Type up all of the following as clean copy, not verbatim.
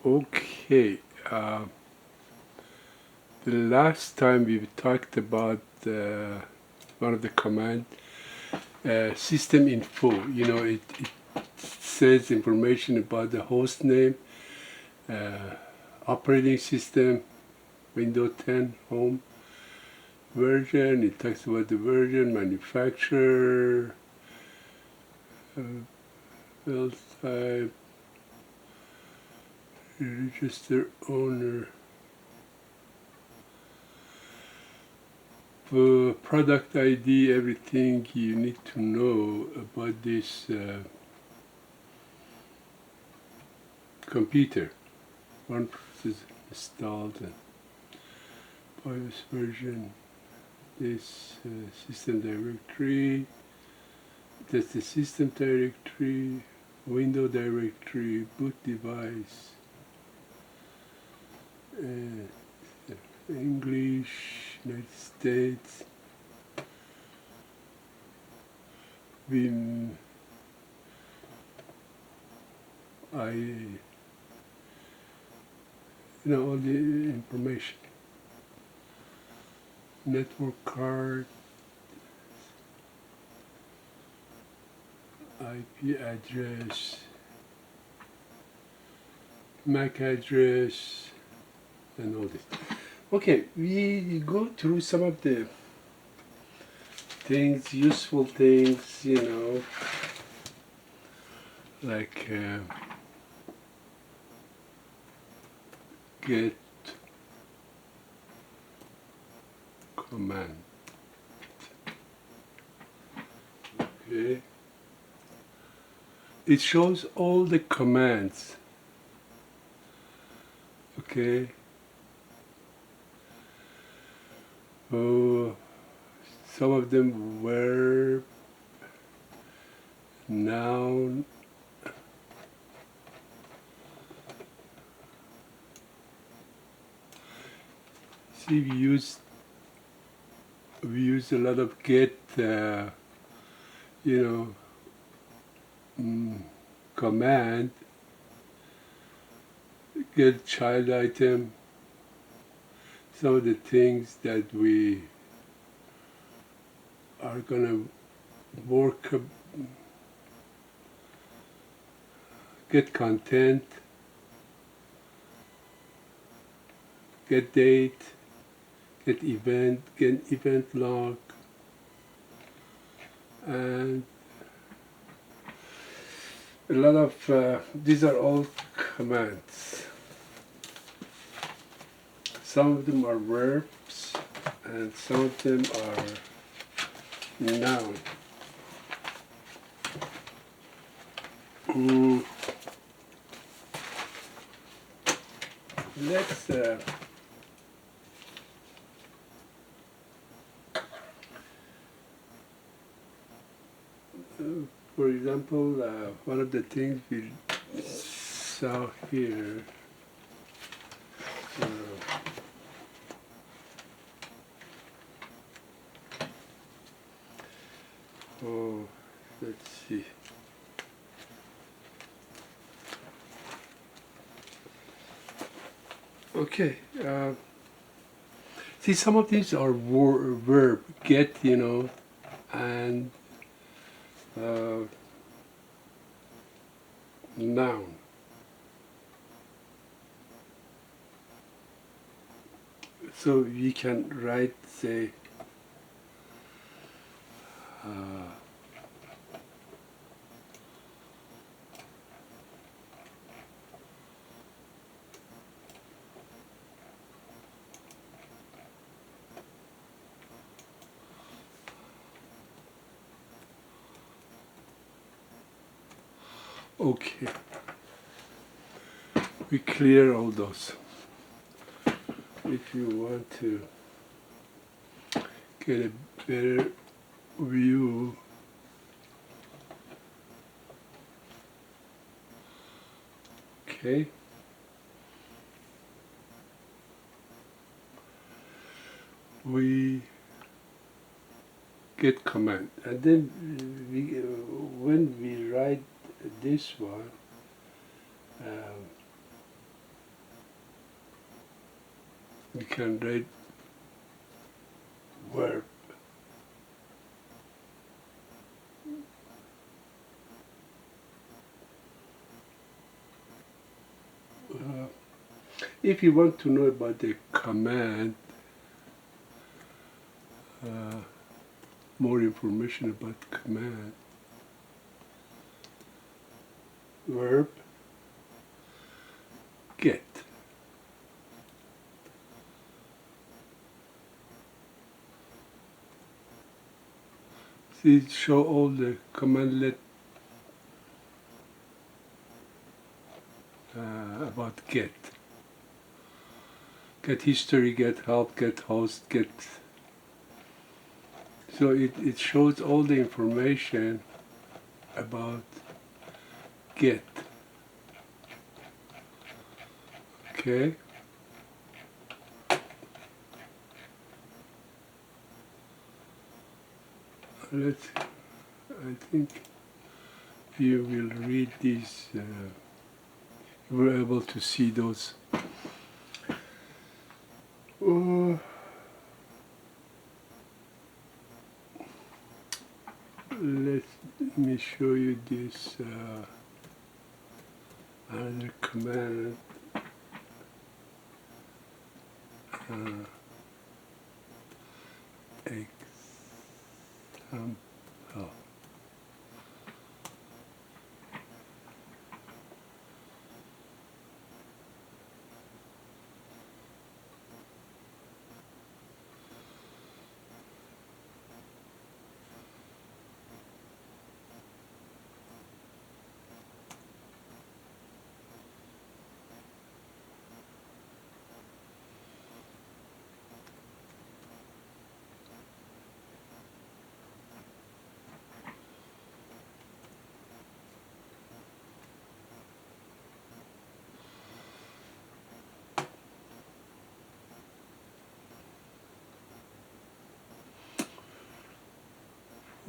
Okay, the last time we talked about one of the command, system info. It says information about the host name, uh, operating system, Windows 10 home version. It talks about the version, manufacturer, build type, register owner, product ID, everything you need to know about this computer. One process installed and BIOS version, this system directory, that's the system directory, window directory, boot device, English, United States, Vim, all the information. Network card, IP address, MAC address, and all this. Okay, we go through some of the things, useful things, like get command. Okay. It shows all the commands. Okay. Oh, some of them verb, noun, see we use a lot of get, command, get child item, some of the things that we are gonna work, get content, get date, get event log, and a lot of these are all commands. Some of them are verbs and some of them are noun. Let's for example, one of the things we saw here, let's see. Okay, see, some of these are verb, get, and noun. So we can write, say, okay, we clear all those. If you want to get a better view, okay, we get command, and then when we write this one, we can write verb. If you want to know about the command, more information about command, verb get. See, show all the commandlet about get. Get history, get help, get host, get. So it shows all the information about get. Okay. I think you will read these, you were able to see those. Let me show you this other command. Example.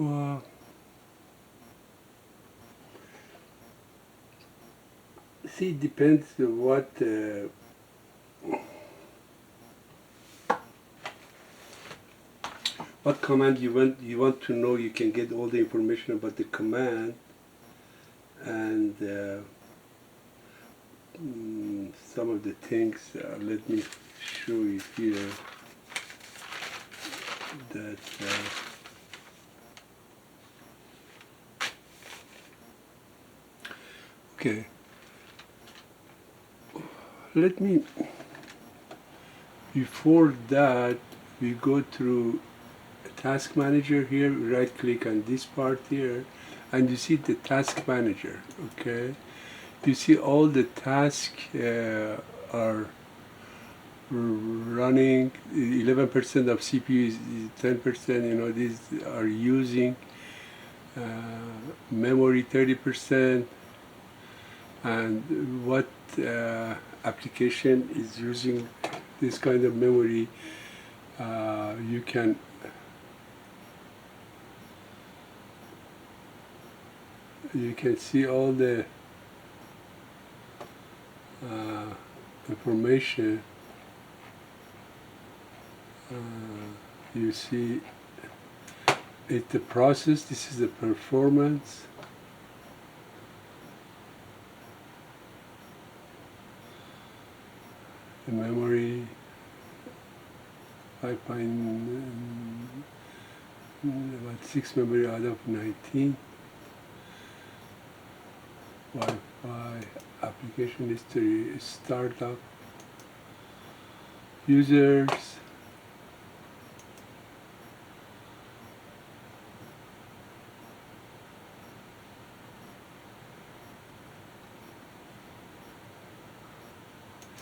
Well, see, it depends what command you want to know. You can get all the information about the command, and some of the things. Let me show you here that. Okay, let me, before that, we go through a task manager here, right click on this part here, and you see the task manager, okay? You see all the tasks are running, 11% of CPU is 10%, you know, these are using memory 30%, and what application is using this kind of memory. You can see all the information. You see it's the process, this is the performance, the memory, 5. About 6 memory out of 19. Wi-Fi, application history, startup, users,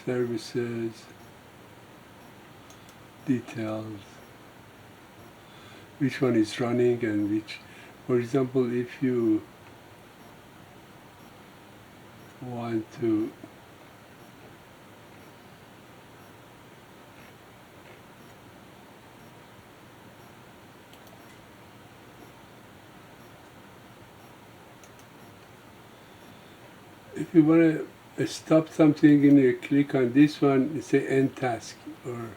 services, details, which one is running and which, for example, if you want to stop something and you click on this one, you say end task. or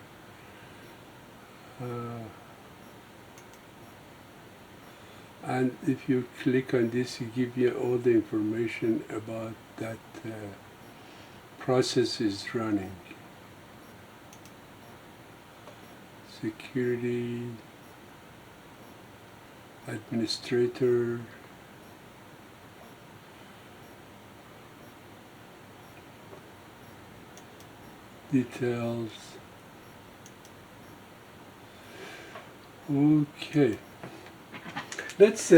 and if you click on this, it gives you all the information about that process is running. Security, administrator, details. Okay, let's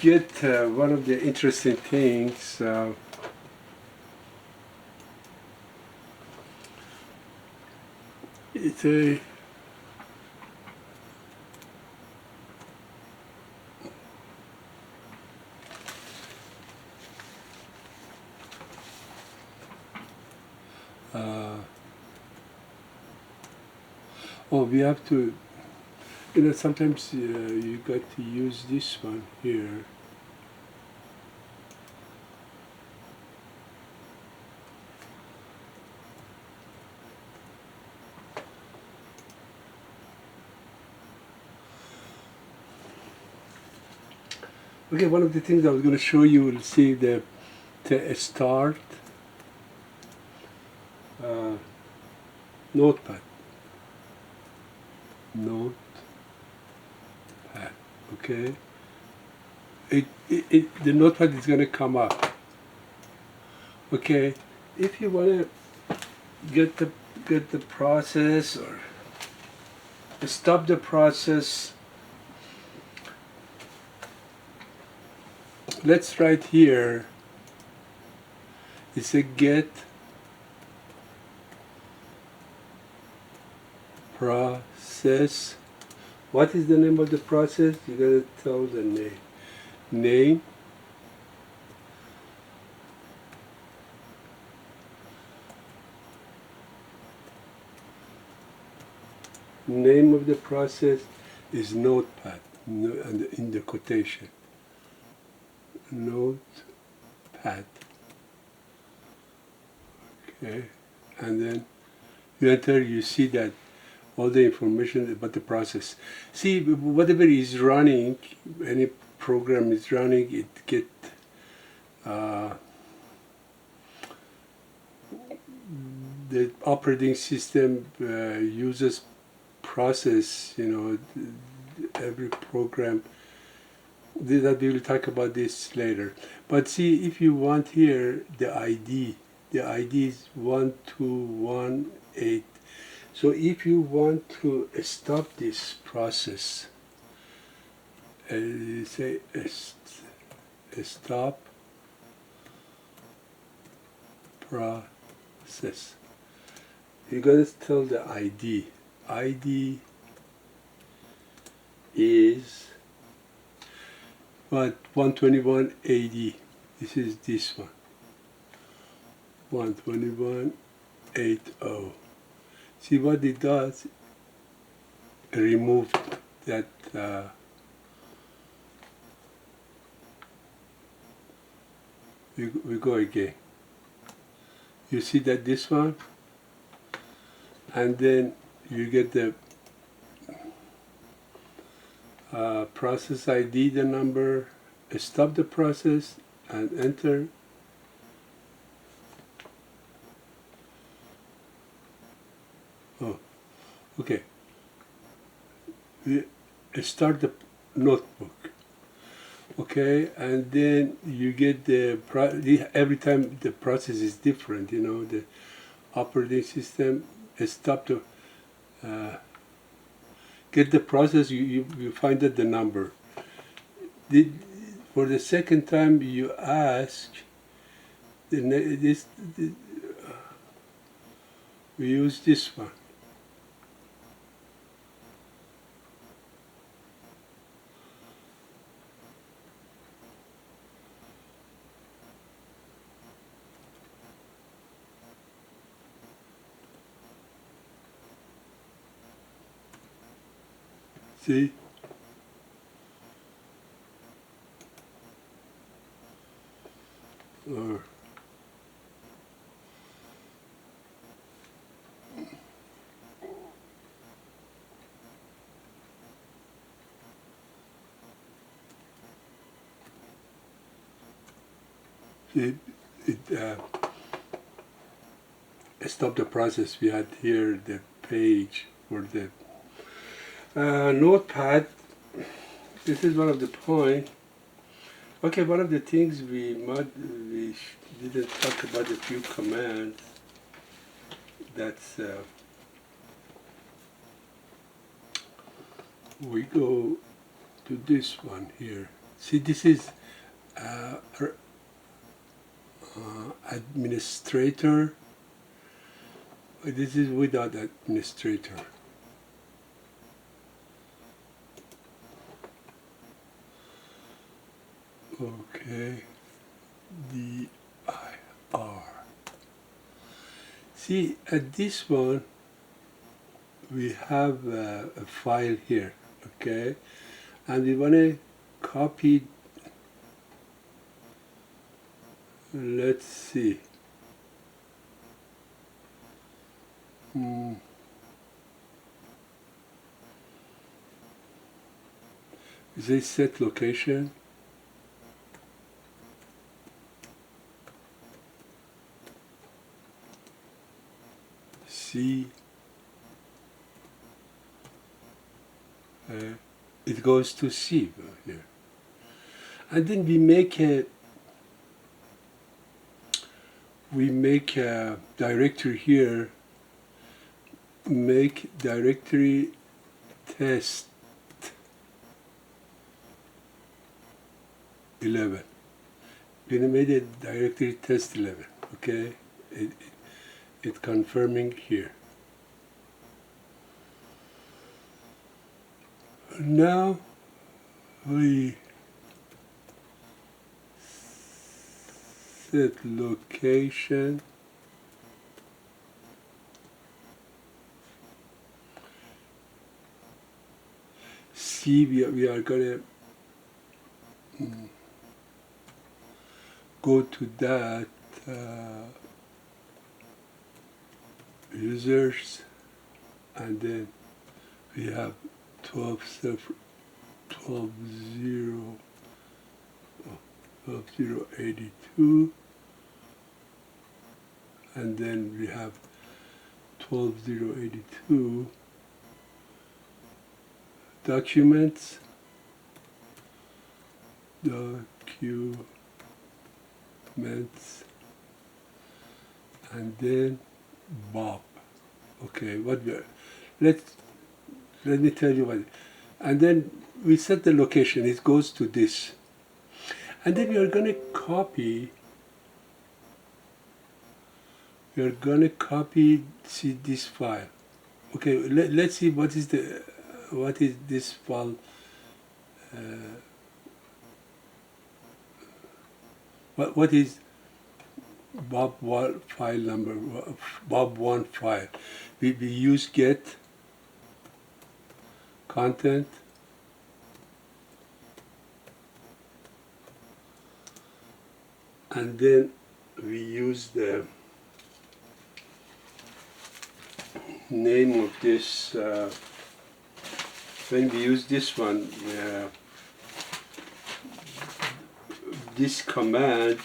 get one of the interesting things. It's a oh, we have to, sometimes you got to use this one here. Okay, one of the things I was going to show you, will see the start notepad. Notepad, okay. The notepad is going to come up. Okay, if you want to get the process or stop the process, let's write here. It's a get process. What is the name of the process? You gotta tell the name. Name. Name of the process is notepad, and in the quotation. Notepad. Okay, and then you enter. You see that all the information about the process. See, whatever is running, any program is running, it get the operating system uses process. Every program. That we will talk about this later. But see, if you want here the ID is 1218. So if you want to stop this process, say stop process. You're going to tell the ID. ID is what? 121.80. This is this one. 121.80. See what it does? Remove that we go again. You see that this one? And then you get the process ID, the number, stop the process and enter. Oh, okay. We start the notebook. Okay, and then you get every time the process is different, the operating system stop to get the process, you find out the number. For the second time you ask, we use this one. See? Or it stopped the process. We had here the page for the notepad. This is one of the points. Okay, one of the things we didn't talk about a few commands. That's we go to this one here. See, this is administrator. This is without administrator. Okay, dir. See, at this one, we have a file here, okay? And we want to copy, let's see. Is this set location? C. It goes to C here. And then we make a directory here, make directory test 11. We made a directory test 11, okay? It's confirming here. Now we set location. See, we are gonna go to that users, and then we have 12.0.82, and then we have 12.0.82 documents, and then Bob. Okay, let me tell you what. And then we set the location. It goes to this, and then we are going to copy. We are going to copy. See this file. Okay, let's see what is this file. What is Bob1 file number? Bob1 file. We use get content, and then we use the name of this. When we use this one, this command,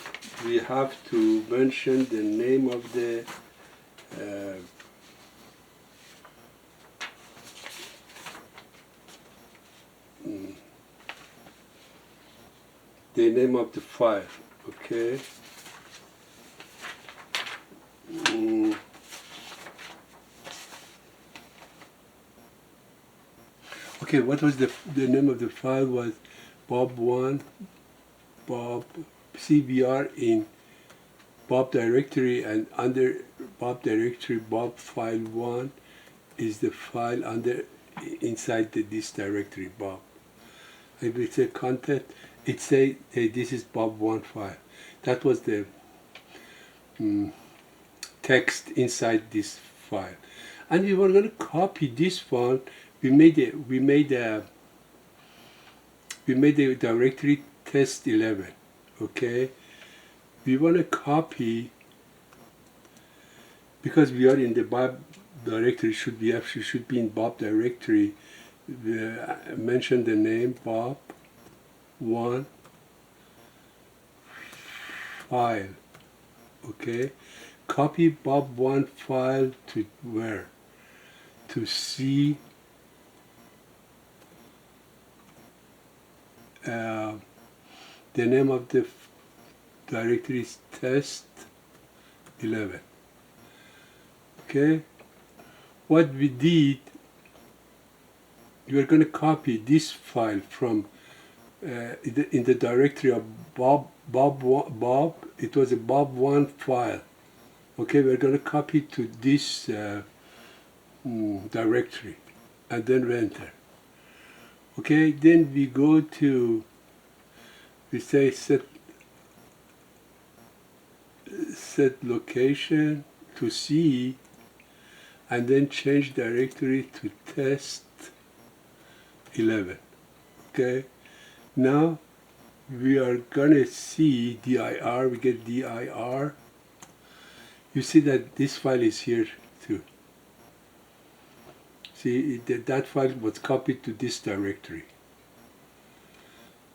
we have to mention the name of the name of the file, okay? Okay, what was the name of the file? Was Bob1, Bob CBR in Bob directory, and under Bob directory, Bob file 1 is the file inside this directory, Bob. If it's a content, it say, hey, this is Bob1 file. That was the text inside this file, and we were going to copy this one. We made a directory test 11. Okay, we want to copy, because we are in the Bob directory. Should be in Bob directory. Mention the name Bob1 file. Okay, copy bob1 file to where? To C. The name of the directory is test 11. Okay, what we did, you are going to copy this file from in the directory of Bob. It was a bob1 file. Okay, we're going to copy to this directory, and then we enter. Okay, then we go to, we say set location to C, and then change directory to test 11. Okay, now we are gonna see dir, we get dir. You see that this file is here too. See, that file was copied to this directory.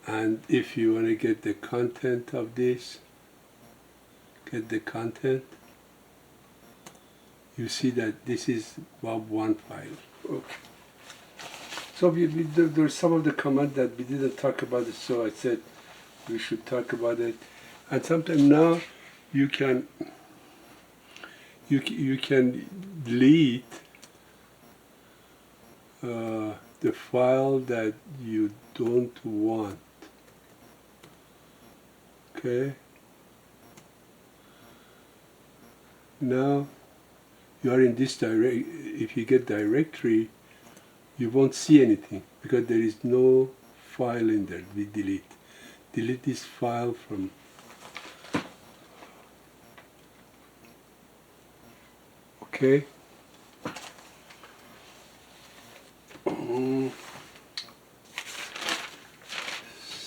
And if you want to get the content of this, get the content, you see that this is bob1 file. Okay. So there's some of the command that we didn't talk about it, so I said we should talk about it. And sometime now you can delete the file that you don't want. Okay. Now you are in this if you get directory, you won't see anything because there is no file in there. We delete this file from. Okay.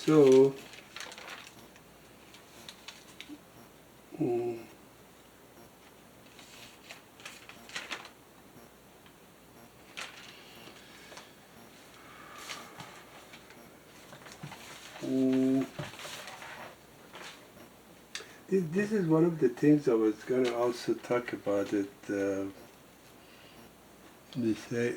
So this is one of the things I was going to also talk about it. They say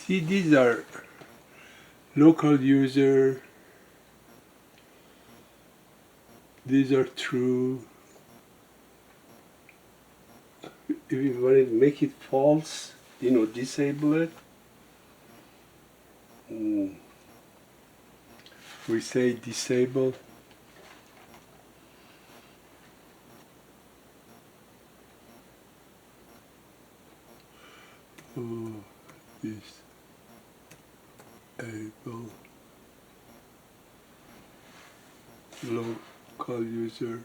see, these are local user, these are true. If you want to make it false, disable it. We say disable. Disable local user.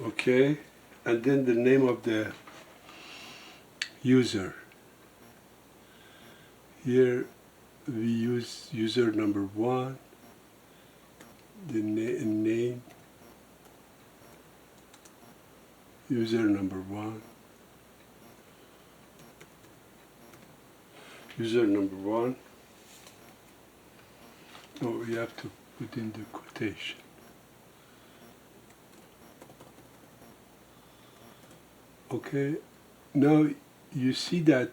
Okay, and then the name of the user. Here we use user number 1, the name, user number 1, user number 1. Oh, we have to put in the quotation. Okay, now you see that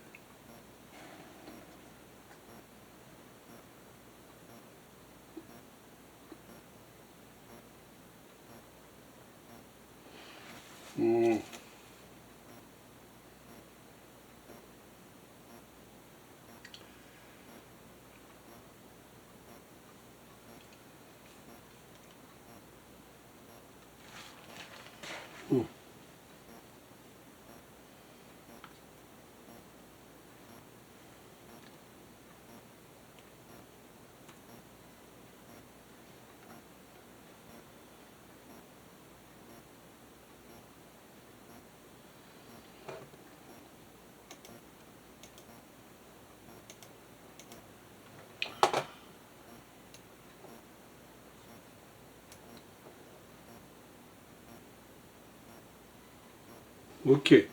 Okay.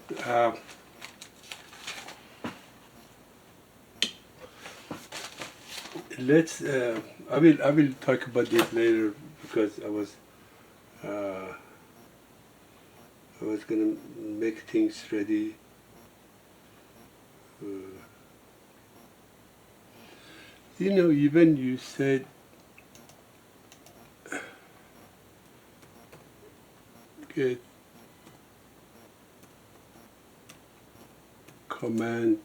Let's. I will talk about this later because uh, I was gonna make things ready. Uh, even you said get command.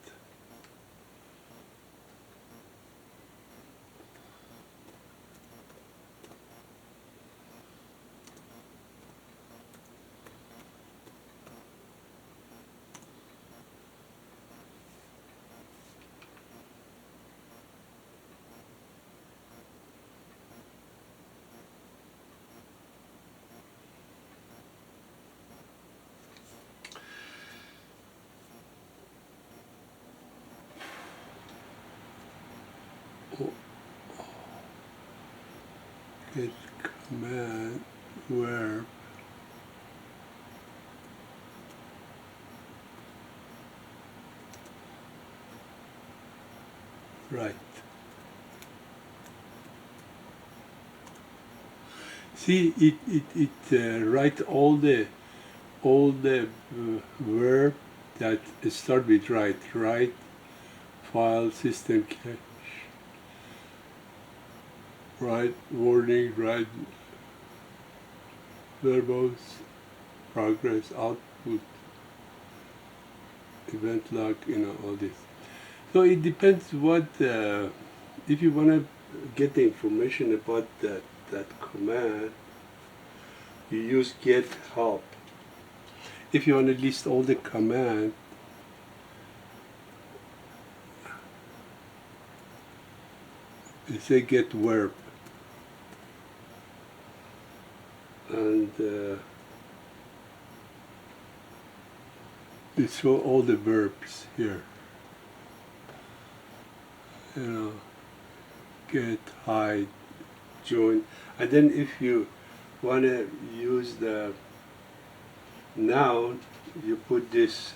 Get command verb. Right. See, it write all the verb that start with right, file, system cache, right, warning, right, verbose, progress, output, event log, all this. So it depends what, if you want to get the information about that command, you use get help. If you want to list all the command, you say get verb. And you show all the verbs here. Get, hide, join. And then if you want to use the noun, you put this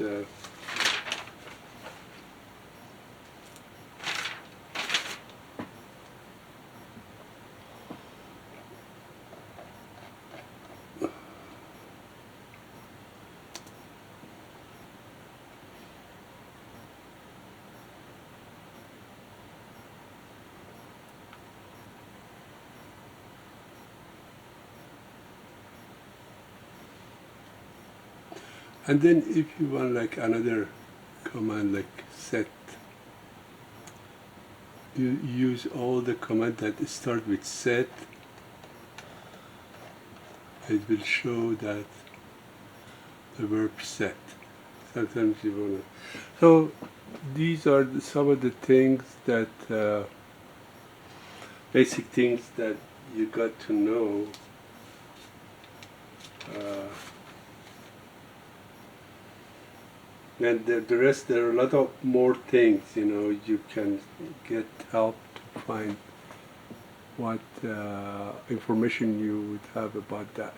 and then if you want like another command like set, you use all the command that start with set. It will show that the verb set. Sometimes you want to. So these are some of the things that basic things that you got to know. And the rest, there are a lot of more things, you can get help to find what information you would have about that.